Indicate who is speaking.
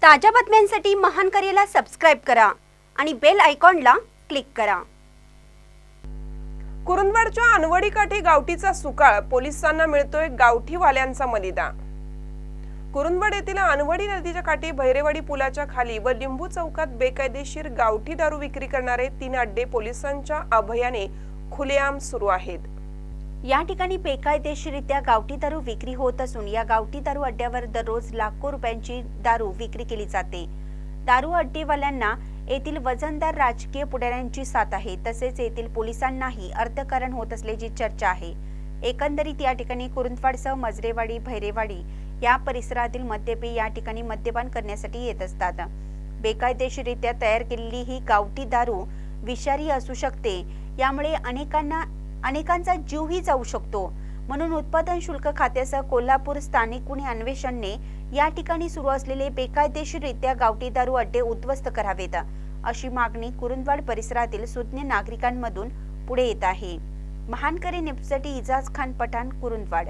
Speaker 1: ताज्या बातम्यांसाठी महान करेला सबस्क्राइब करा आणि बेल आयकॉनला क्लिक करा।
Speaker 2: कुरुंदवाडच्या अनवडी काठी गावठीचा सुकाळ, पोलिसांना मिळतोय गावठीवाल्यांचा मलिदा। कुरुंदवाड येथील अनवडी नदीच्या काठी भैरेवाडी पुलाच्या खाली व लिंबू चौकात बेकायदेशीर गावठी दारू विक्री करणारे 3 अड्डे पोलिसांच्या अभयाने खुलेआम सुरू आहेत।
Speaker 1: या ठिकाणी बेकायदेशीररित्या गावठी दारू विक्री होत असून या गावठी दारू अड्ड्यावर दररोज लाखो रुपयांची दारू विक्री केली जाते। दारू अड्डेवाल्यांना येथील वजनदार राजकीय पुढाऱ्यांची साथ आहे, तसेच येथील पोलिसांनाही अर्थकारण होत असल्याची चर्चा आहे। एकंदरीत या ठिकाणी कुरुंदवाडसह मजरेवाडी, भैरेवाडी या परिसरातील मद्यपी या ठिकाणी मद्यपान करण्यासाठी येत असतात। बेकायदेशीररित्या तयार केलेली ही गावठी दारू विषारी असू शकते, यामुळे अनेकांचा जीवही जाऊ शकतो। म्हणून उत्पादन शुल्क खात्यासह कोल्हापूर स्थानिक गुन्हे अन्वेषणने या ठिकाणी सुरू असलेले बेकायदेशीररित्या गावठी दारू अड्डे उद्ध्वस्त करावेत, अशी मागणी कुरुंदवाड परिसरातील सुज्ञ नागरिकांमधून पुढे येत आहे। महानकरी न्यूजसाठी इजाज खान पठाण, कुरुंदवाड।